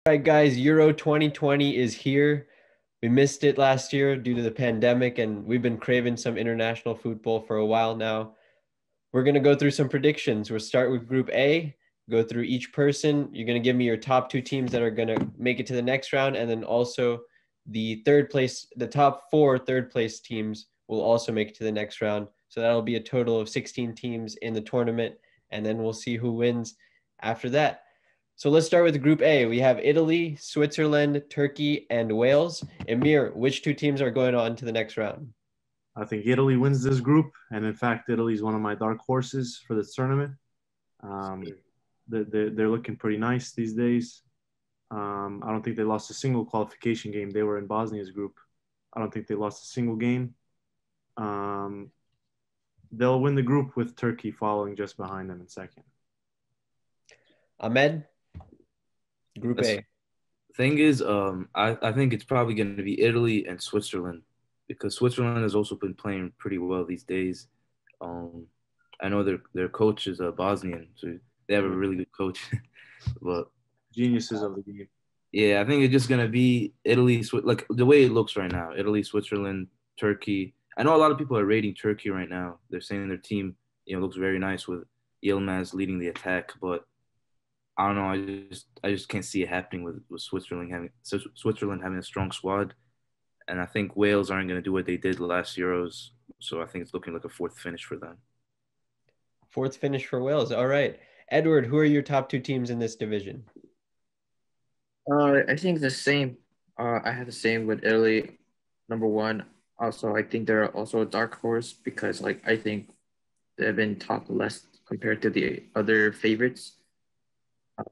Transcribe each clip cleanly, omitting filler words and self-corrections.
All right, guys, Euro 2020 is here. We missed it last year due to the pandemic, and we've been craving some international football for a while now. We're going to go through some predictions. We'll start with Group A, go through each person. You're going to give me your top two teams that are going to make it to the next round, and then also the top four third place teams will also make it to the next round. So that'll be a total of 16 teams in the tournament, and then we'll see who wins after that. So let's start with Group A. We have Italy, Switzerland, Turkey, and Wales. EMIR, which two teams are going on to the next round? I think Italy wins this group, and in fact, Italy is one of my dark horses for this tournament. They're looking pretty nice these days. I don't think they lost a single qualification game. They were in Bosnia's group. I don't think they lost a single game. They'll win the group with Turkey following just behind them in second. Ahmed, Group A. Thing is, I think it's probably going to be Italy and Switzerland because Switzerland has also been playing pretty well these days. I know their coach is a Bosnian, so they have a really good coach. But geniuses of the game. Yeah, I think it's just gonna be Italy, like the way it looks right now. Italy, Switzerland, Turkey. I know a lot of people are rating Turkey right now. They're saying their team, looks very nice with Yilmaz leading the attack, but I don't know. I just can't see it happening with Switzerland having a strong squad, and I think Wales aren't going to do what they did last Euros. So I think it's looking like a fourth finish for them. Fourth finish for Wales. All right, Edward. Who are your top two teams in this division? I think the same. I have the same with Italy, number one. Also, I think they're also a dark horse because, I think they've been top less compared to the other favorites.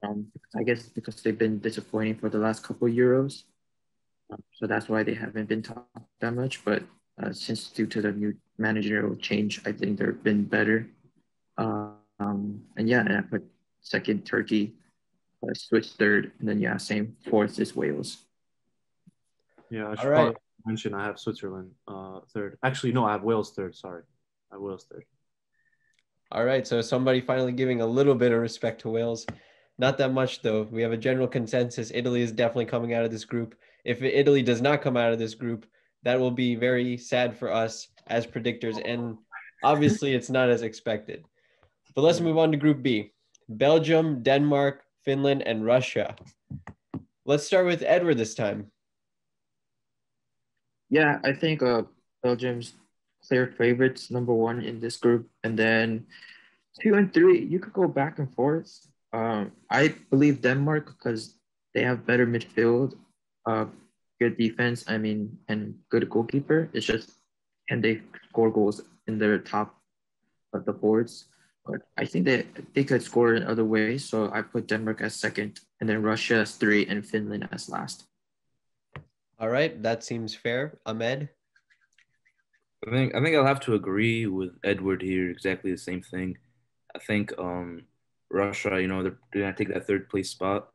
I guess because they've been disappointing for the last couple of Euros. So that's why they haven't been top that much. But since due to the new managerial change, I think they've been better. And I put second Turkey, Swiss third, and then same fourth is Wales. Yeah, I should probably mention I have Switzerland third. Actually, no, I have Wales third. Sorry, I have Wales third. All right, so somebody finally giving a little bit of respect to Wales. Not that much, though. We have a general consensus. Italy is definitely coming out of this group. If Italy does not come out of this group, that will be very sad for us as predictors, and obviously it's not as expected. But let's move on to Group B. Belgium, Denmark, Finland, and Russia. Let's start with Edward this time. Yeah, I think Belgium's clear favorites, number one in this group. And then 2 and 3, you could go back and forth. I believe Denmark because they have better midfield, good defense, and good goalkeeper. It's just, can they score goals in their top of the boards? But I think they could score in other ways. So I put Denmark as second, and then Russia as 3, and Finland as last. All right, that seems fair. Ahmed? I think I'll have to agree with Edward here. Exactly the same thing. I think Russia, they're gonna take that third place spot.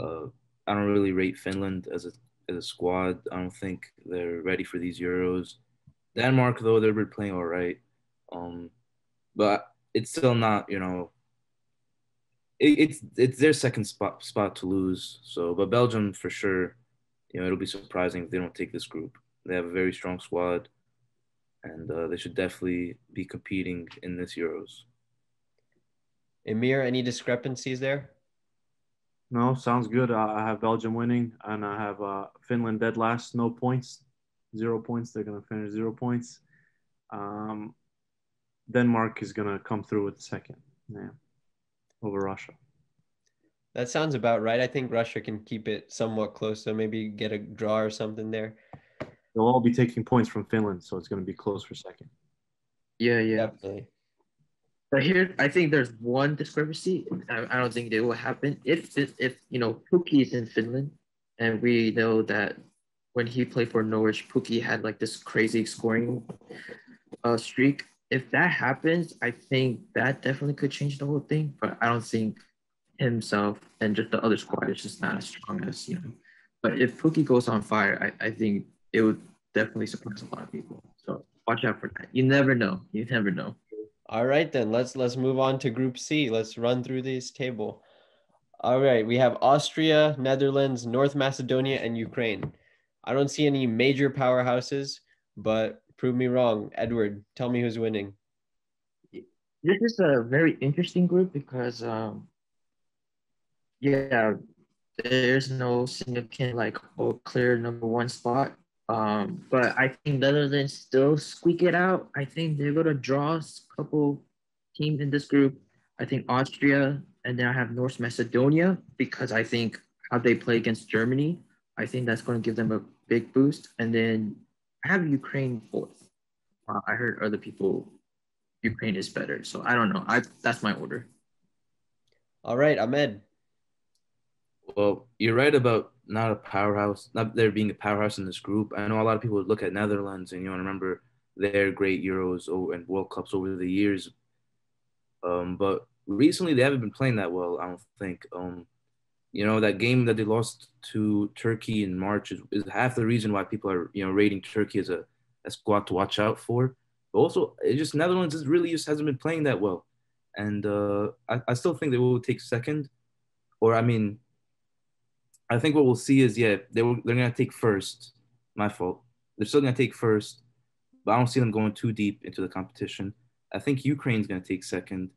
I don't really rate Finland as a squad. I don't think they're ready for these Euros. Denmark, though, they're playing all right. But it's still not, it's their second spot to lose. So, but Belgium for sure, it'll be surprising if they don't take this group. They have a very strong squad, and they should definitely be competing in this Euros. EMIR, any discrepancies there? No, sounds good. I have Belgium winning, and I have Finland dead last, no points, 0 points. They're going to finish 0 points. Denmark is going to come through with the second, over Russia. That sounds about right. I think Russia can keep it somewhat close, so maybe get a draw or something there. They'll all be taking points from Finland, so it's going to be close for second. Yeah. Definitely. But here, I think there's one discrepancy. I don't think it will happen. If Pukki is in Finland, and we know that when he played for Norwich, Pukki had this crazy scoring streak. If that happens, I think that definitely could change the whole thing. But I don't think himself and just the other squad is just not as strong as. But if Pukki goes on fire, I think it would definitely surprise a lot of people. So watch out for that. You never know. All right, then let's move on to Group C. Let's run through this table. All right, we have Austria, Netherlands, North Macedonia, and Ukraine. I don't see any major powerhouses, but prove me wrong. Edward, tell me who's winning. This is a very interesting group because yeah, there's no significant like clear number one spot. But I think Netherlands still squeak it out. I think they're gonna draw a couple teams in this group. I think Austria, and then I have North Macedonia because I think how they play against Germany. I think that's going to give them a big boost. And then I have Ukraine fourth. I heard other people Ukraine is better, so I don't know. That's my order. All right, Ahmed. Well, you're right about not a powerhouse, not there being a powerhouse in this group. I know a lot of people would look at Netherlands and remember their great Euros and World Cups over the years. But recently they haven't been playing that well, I don't think. That game that they lost to Turkey in March is half the reason why people are, rating Turkey as a squad to watch out for. But also, it just Netherlands just hasn't been playing that well. And I still think they will take second. Or, I mean, I think what we'll see is, they're going to take first. My fault. They're still going to take first, but I don't see them going too deep into the competition. I think Ukraine's going to take second,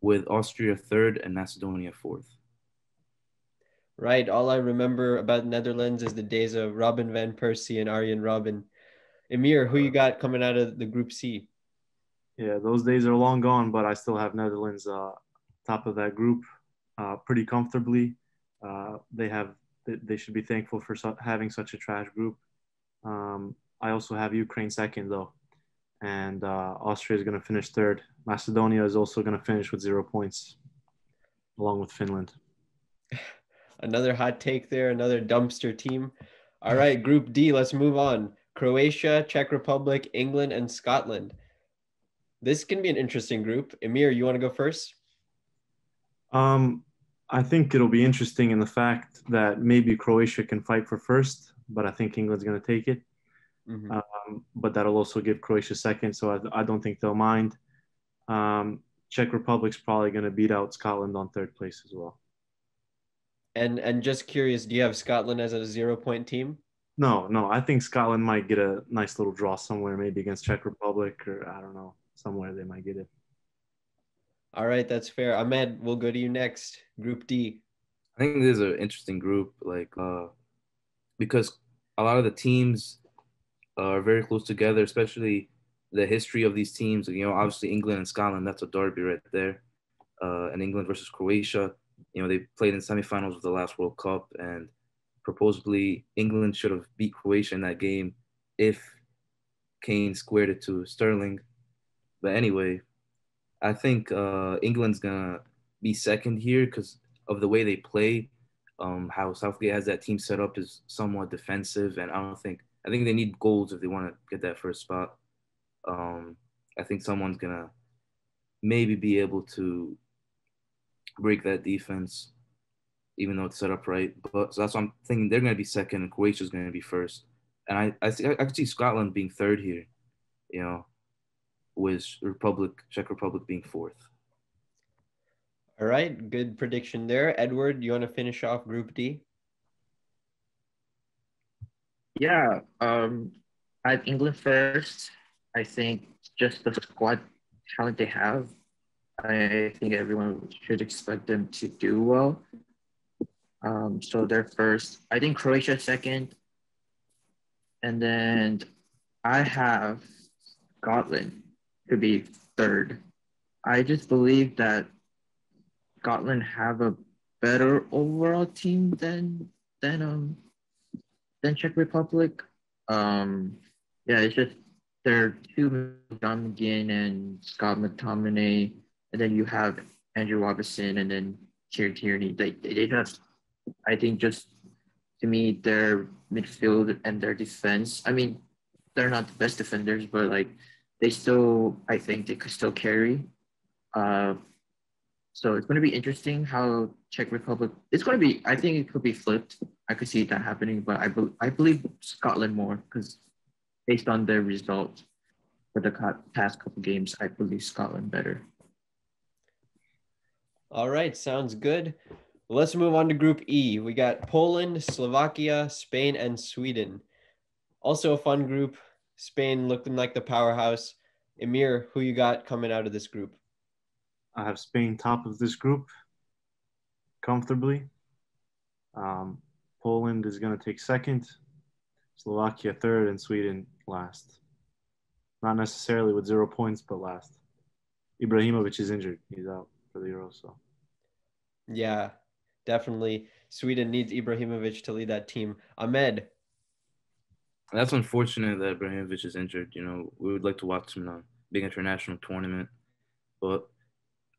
with Austria third and Macedonia fourth. Right. All I remember about Netherlands is the days of Robin van Persie and Arjen Robben. EMIR, who you got coming out of the Group C? Yeah, those days are long gone, but I still have Netherlands top of that group pretty comfortably. They should be thankful for having such a trash group. I also have Ukraine second though, and Austria is going to finish third. Macedonia is also going to finish with 0 points, along with Finland. Another hot take there, another dumpster team. All right, Group D, let's move on. Croatia, Czech Republic, England, and Scotland. This can be an interesting group. EMIR, you want to go first? I think it'll be interesting in the fact that maybe Croatia can fight for first, but I think England's going to take it. Mm-hmm. But that'll also give Croatia second, so I don't think they'll mind. Czech Republic's probably going to beat out Scotland on third place as well. And just curious, do you have Scotland as a 0-point team? No. I think Scotland might get a nice little draw somewhere, maybe against Czech Republic, or I don't know, somewhere they might get it. All right, that's fair. Ahmed, we'll go to you next. Group D. I think this is an interesting group, because a lot of the teams are very close together, especially the history of these teams. Obviously England and Scotland, that's a derby right there. And England versus Croatia. They played in semifinals of the last World Cup, and supposedly England should have beat Croatia in that game if Kane squared it to Sterling. But anyway, I think England's gonna be second here because of the way they play. How Southgate has that team set up is somewhat defensive, and I think they need goals if they want to get that first spot. I think someone's gonna maybe be able to break that defense, even though it's set up right. But so that's what I'm thinking. They're going to be second, and Croatia's going to be first. And I could see Scotland being third here, with Czech Republic being fourth. All right, good prediction there. Edward, you want to finish off Group D? Yeah, I have England first. I think just the squad talent they have, I think everyone should expect them to do well. So they're first. I think Croatia second. And then I have Scotland to be third. I just believe that Scotland have a better overall team than Czech Republic. Yeah, it's just there are two McDonaghan and Scott McTominay, and then you have Andrew Robertson and then Kieran Tierney. They just, I think, just to me, their midfield and their defense. I mean, they're not the best defenders, but like they still, I think they could still carry. So it's going to be interesting how Czech Republic. It's going to be. I think it could be flipped. I could see that happening, but I believe Scotland more because based on their results for the past couple games, I believe Scotland better. All right, sounds good. Let's move on to Group E. We got Poland, Slovakia, Spain, and Sweden. Also a fun group. Spain looking like the powerhouse. EMIR, who you got coming out of this group? I have Spain top of this group comfortably. Poland is going to take second, Slovakia third, and Sweden last. Not necessarily with 0 points, but last. Ibrahimovic is injured. He's out for the Euro. So Yeah, definitely. Sweden needs Ibrahimovic to lead that team. Ahmed, That's unfortunate that Ibrahimovic is injured. You know, we would like to watch him in a big international tournament, but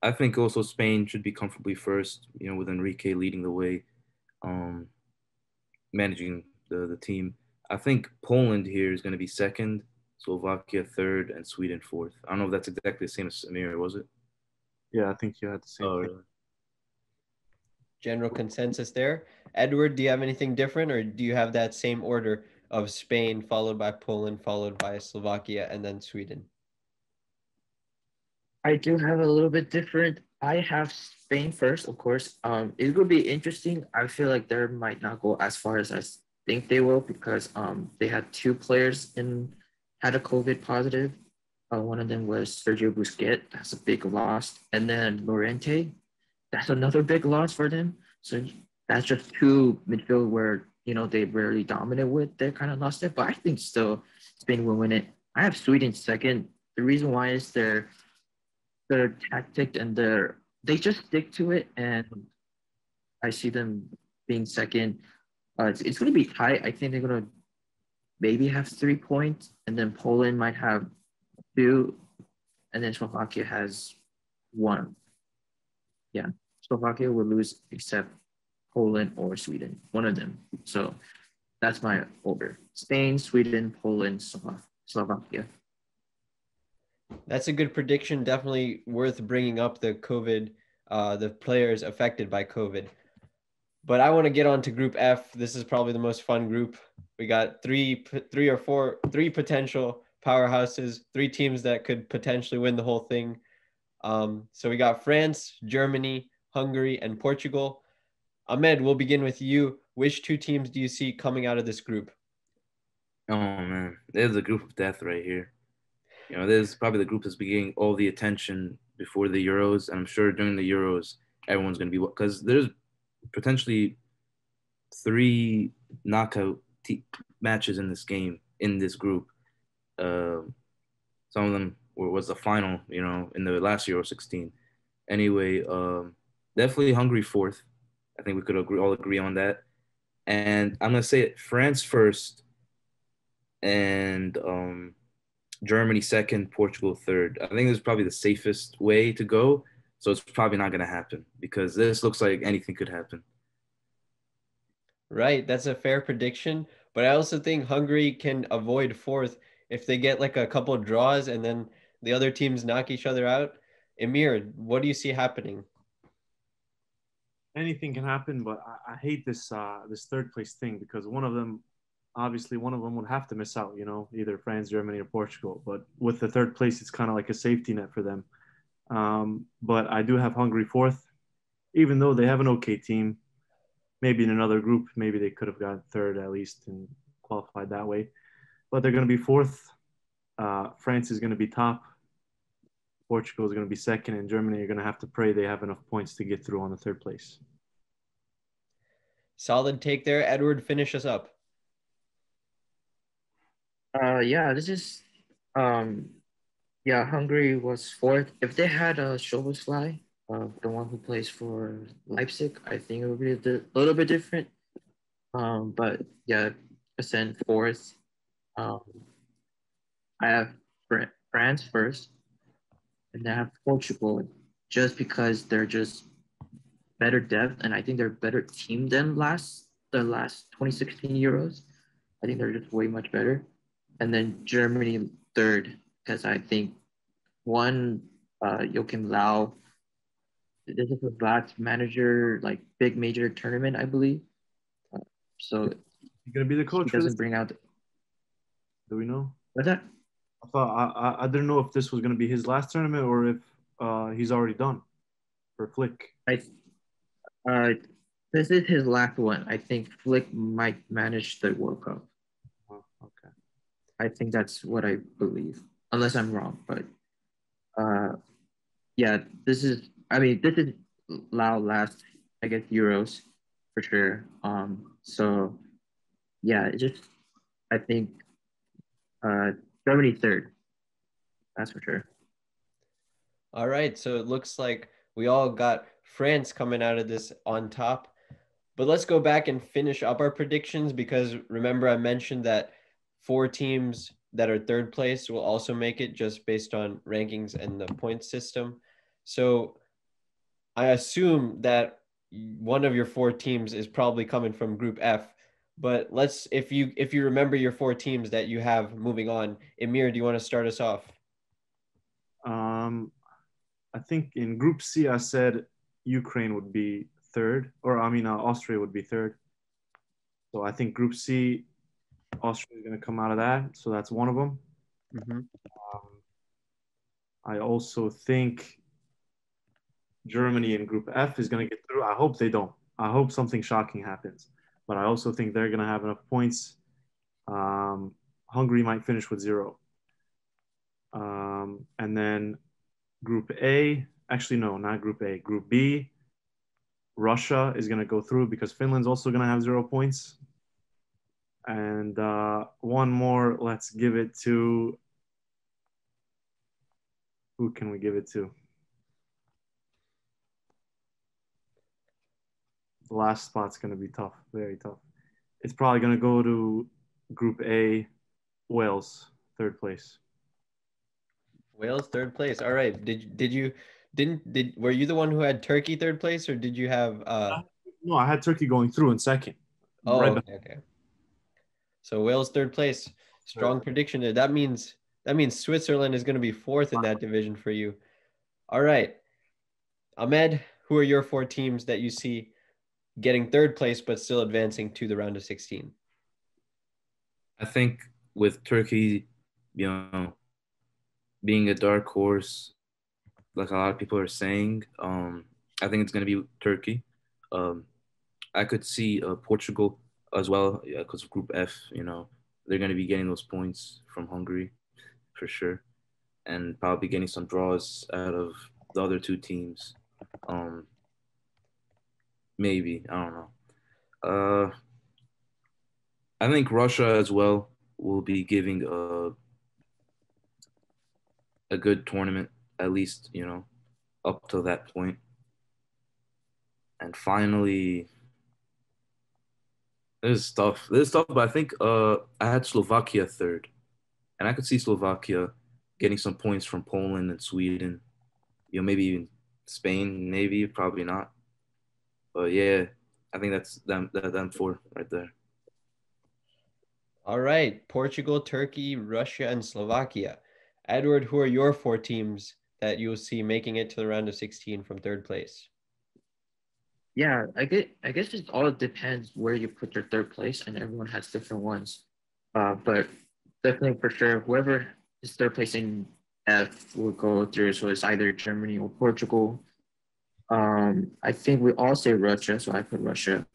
I think also Spain should be comfortably first. You know, with Enrique leading the way, um, managing the team. I think Poland here is going to be second, Slovakia third, and Sweden fourth. I don't know if that's exactly the same as Samir, was it? yeah, I think you had the same Oh, thing. really? general consensus there. Edward, do you have anything different, or do you have that same order of Spain, followed by Poland, followed by Slovakia, and then Sweden? I do have a little bit different. I have Spain first, of course. It would be interesting. I feel like they might not go as far as I think they will because they had two players had a COVID positive. One of them was Sergio Busquets. That's a big loss, and then Lorente. That's another big loss for them. So that's just two midfield where they rarely dominate with. They kind of lost it, but I think still Spain will win it. I have Sweden second. The reason why is their tactic and they just stick to it, and I see them being second. It's going to be tight. I think they're going to maybe have 3 points, and then Poland might have two, and then Slovakia has one. Yeah, Slovakia will lose except Poland or Sweden, one of them. So that's my order: Spain, Sweden, Poland, Slovakia. That's a good prediction. Definitely worth bringing up the COVID, the players affected by COVID. But I want to get on to Group F. This is probably the most fun group. We got three potential powerhouses, three teams that could potentially win the whole thing. So we got France, Germany, Hungary, and Portugal. Ahmed, we'll begin with you. Which two teams do you see coming out of this group? Oh man, there's a group of death right here. You know, this is probably the group that's been getting all the attention before the Euros, and I'm sure during the Euros, everyone's going to be because there's potentially three knockout matches in this game in this group. Some of them was the final, you know, in the last Euro 16. Anyway, definitely Hungary fourth. I think we could all agree on that. And I'm gonna say it, France first, and Germany second, Portugal third. I think this is probably the safest way to go. So it's probably not going to happen because this looks like anything could happen. Right, that's a fair prediction. But I also think Hungary can avoid fourth if they get like a couple of draws and then the other teams knock each other out. Emir, what do you see happening? Anything can happen, but I hate this this third place thing because one of them would have to miss out, either France, Germany, or Portugal. But with the third place, it's kind of like a safety net for them. But I do have Hungary fourth, even though they have an okay team. Maybe in another group, maybe they could have got third at least and qualified that way. But they're going to be fourth. France is going to be top. Portugal is going to be second, and Germany are going to have to pray they have enough points to get through on the third place. Solid take there. Edward, finish us up. Yeah, this is Hungary was fourth. If they had a Szoboszlai, the one who plays for Leipzig, I think it would be a little bit different. But yeah, ascend fourth. Um, I have France first, and I have Portugal, just because they're just better depth, and I think they're a better team than the last 2016 Euros. I think they're just way much better. And then Germany third, because I think one, Joachim Lau, this is his last manager, like big major tournament, I believe. So You're going to be the coach he for this? doesn't bring out. Do we know? What's that? I thought I didn't know if this was going to be his last tournament or if he's already done for Flick. this is his last one. I think Flick might manage the World Cup. Oh, okay. I think that's what I believe, unless I'm wrong. But yeah, this is. I mean, this is Lau last, I guess, Euros for sure. So yeah, it just I think uh, Germany third. That's for sure. All right, so it looks like we all got France coming out of this on top. But let's go back and finish up our predictions because remember I mentioned that 4 teams that are third place will also make it just based on rankings and the point system. So I assume that one of your 4 teams is probably coming from Group F. But let's if you remember your 4 teams that you have moving on, EMIR, do you want to start us off? Um, I think in Group C, I said Ukraine would be third, or I mean, Austria would be third. So I think Group C, Austria is going to come out of that. So that's one of them. Mm-hmm. I also think Germany in Group F is going to get through. I hope they don't. I hope something shocking happens. But I also think they're going to have enough points. Hungary might finish with 0. And then Group A, actually, no, not Group A. Group B, Russia is going to go through because Finland's also going to have 0 points. And one more, let's give it to, who can we give it to? The last spot's going to be tough, very tough. It's probably going to go to Group A, Wales, third place. Wales third place. All right. Did were you the one who had Turkey third place or did you have No, I had Turkey going through in second. Oh, Right okay. So Wales third place. Strong prediction there. That means Switzerland is going to be fourth in that division for you. All right. Ahmed, who are your 4 teams that you see getting third place but still advancing to the round of 16? I think with Turkey, you know, being a dark horse, like a lot of people are saying, I think it's going to be Turkey. Um, I could see Portugal as well because of Group F. They're going to be getting those points from Hungary for sure, and probably getting some draws out of the other 2 teams. Maybe I don't know. I think Russia as well will be giving a good tournament, at least up to that point. And finally, this is tough. This is tough, but I think I had Slovakia third, and I could see Slovakia getting some points from Poland and Sweden. Maybe even Spain, maybe probably not. But yeah, I think that's them 4 right there. All right. Portugal, Turkey, Russia, and Slovakia. Edward, who are your 4 teams that you'll see making it to the round of 16 from third place? Yeah, I guess it all depends where you put your third place, and everyone has different ones. But definitely for sure, whoever is third place in F will go through. So it's either Germany or Portugal. I think we all say Russia, so I put Russia.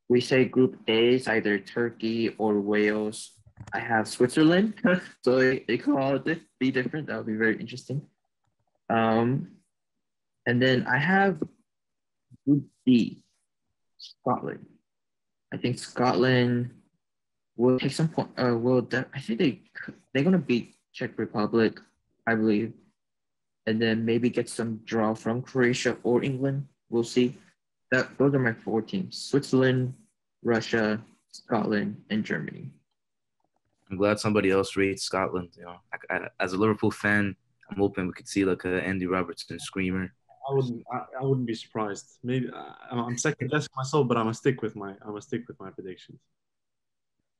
We say Group A is either Turkey or Wales. I have Switzerland, so it could all be different. That would be very interesting. And then I have Group D, Scotland. I think Scotland will take some point. I think they're gonna beat Czech Republic, I believe, and then maybe get some draw from Croatia or England. We'll see. Those are my 4 teams: Switzerland, Russia, Scotland, and Germany. I'm glad somebody else rates Scotland. As a Liverpool fan, I'm hoping we could see like a Andy Robertson screamer. I wouldn't be surprised. Maybe I'm second guessing myself, but I'm gonna stick with my predictions.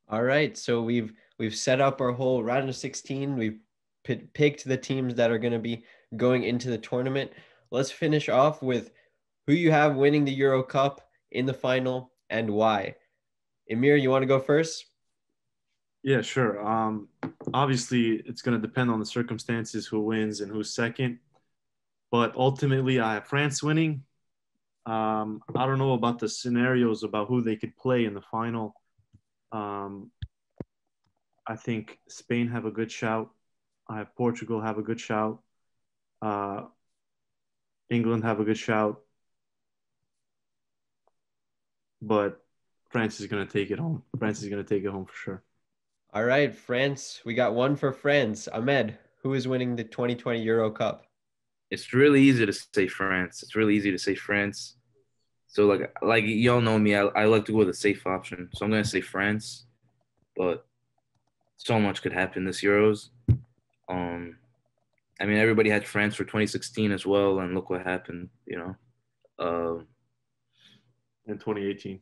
All right. So we've set up our whole round of 16. We've picked the teams that are going to be going into the tournament. Let's finish off with who you have winning the Euro Cup in the final and why. EMIR, you want to go first? Yeah, sure. Obviously, it's going to depend on the circumstances, who wins and who's second. But ultimately, I have France winning. I don't know about the scenarios about who they could play in the final. Um, I think Spain have a good shout. I have Portugal have a good shout. Uh, England have a good shout. But France is going to take it home. France is going to take it home for sure. All right, France. We got one for France. Ahmed, who is winning the 2020 Euro Cup? It's really easy to say France. It's really easy to say France. So like y'all know me, I like to go with a safe option. So I'm gonna say France, but so much could happen this Euros. Um, I mean everybody had France for 2016 as well, and look what happened. In 2018.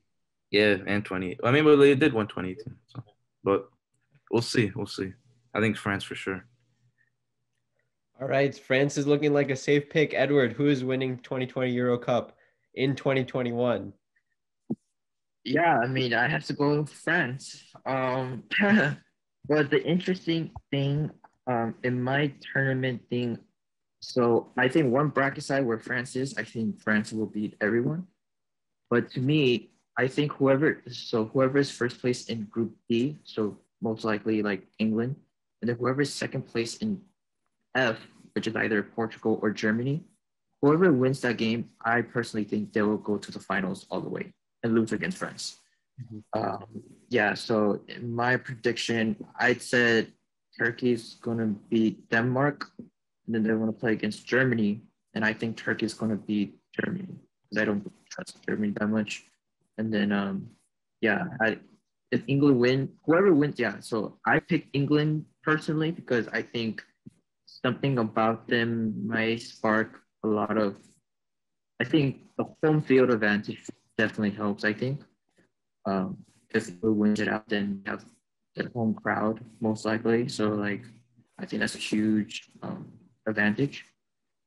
Yeah, and 20. I mean, but they did win 2018. So, but we'll see. We'll see. I think France for sure. All right, France is looking like a safe pick. Edward, who is winning 2020 Euro Cup in 2021? Yeah, I mean, I have to go with France. But the interesting thing, in my tournament thing, so I think one bracket side where France is, I think France will beat everyone. But to me, I think whoever is first place in Group D, so most likely like England, and then whoever is second place in F, which is either Portugal or Germany, whoever wins that game, I personally think they will go to the finals all the way and lose against France. Yeah, so in my prediction, I'd said Turkey's going to beat Denmark, and then they're going to play against Germany, and I think Turkey's going to beat Germany because I don't trust Germany that much. And then, yeah, if England win, whoever wins, yeah. So I picked England personally because I think something about them might spark a lot of. I think the home field advantage definitely helps. I think if we wins it out, then we have the home crowd most likely. So like, I think that's a huge advantage.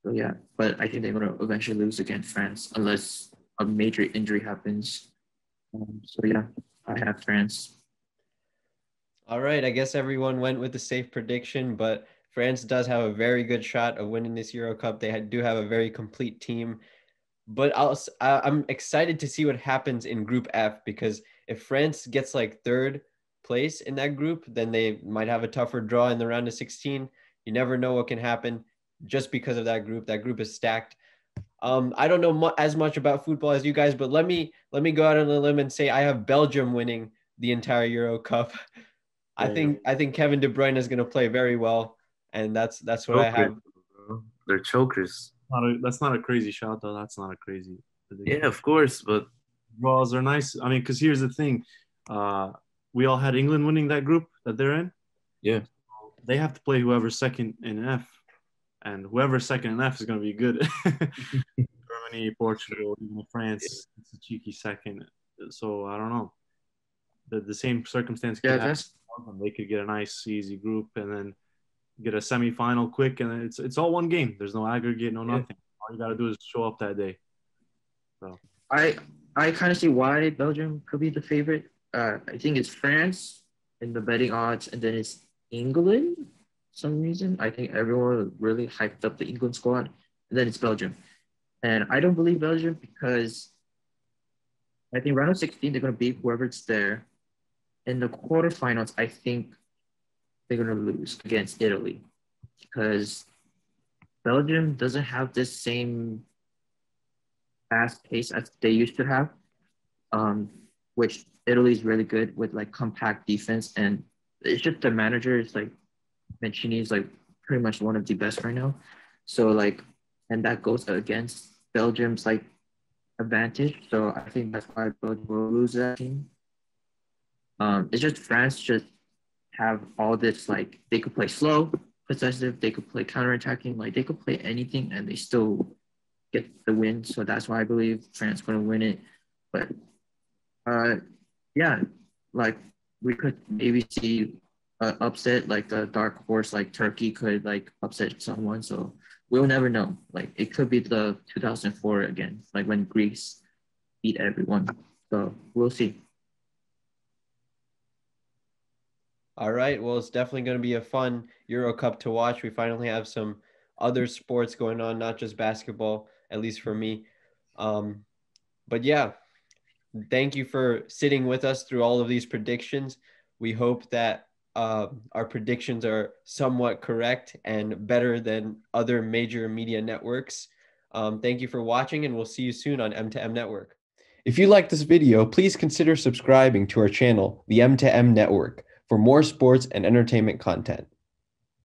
So yeah, but I think they're gonna eventually lose against France unless a major injury happens. So yeah, I have France. All right, I guess everyone went with the safe prediction, but France does have a very good shot of winning this Euro Cup. They do have a very complete team. But I'm excited to see what happens in Group F because if France gets like third place in that group, then they might have a tougher draw in the round of 16. You never know what can happen just because of that group. That group is stacked. I don't know as much about football as you guys, but let me go out on a limb and say I have Belgium winning the entire Euro Cup. I think Kevin De Bruyne is going to play very well, and that's what I have. Bro. They're chokers. That's not a crazy shot, though. That's not a crazy prediction. Yeah, of course, but Draws are nice. I mean, because here's the thing. We all had England winning that group that they're in. yeah, They have to play whoever's second in F. And whoever's second in F is going to be good. Germany, Portugal, even France, it's a cheeky second. So I don't know. The same circumstance could happen. They could get a nice, easy group and then get a semifinal quick, and then it's all one game. There's no aggregate, no nothing. All you got to do is show up that day. So I kind of see why Belgium could be the favorite. I think it's France in the betting odds, and then it's England. Some reason I think everyone really hyped up the England squad, and then it's Belgium. And I don't believe Belgium because I think round of 16 they're gonna beat whoever's there. In the quarterfinals, I think they're gonna lose against Italy because Belgium doesn't have this same fast pace as they used to have, which Italy is really good with like compact defense, and it's just the manager is like Mancini is like pretty much one of the best right now. So like, and that goes against Belgium's like advantage. So I think that's why Belgium will lose that game. It's just France just have all this like they could play slow, possessive, they could play counterattacking, like they could play anything and they still get the win. So that's why I believe France going to win it. But yeah, like we could maybe see an upset, like a dark horse, like Turkey could like upset someone. So we'll never know. Like it could be the 2004 again, like when Greece beat everyone. So we'll see. All right. Well, it's definitely going to be a fun Euro Cup to watch. We finally have some other sports going on, not just basketball, at least for me. But yeah, thank you for sitting with us through all of these predictions. We hope that our predictions are somewhat correct and better than other major media networks. Thank you for watching, and we'll see you soon on M2M Network. If you like this video, please consider subscribing to our channel, the M2M Network, for more sports and entertainment content.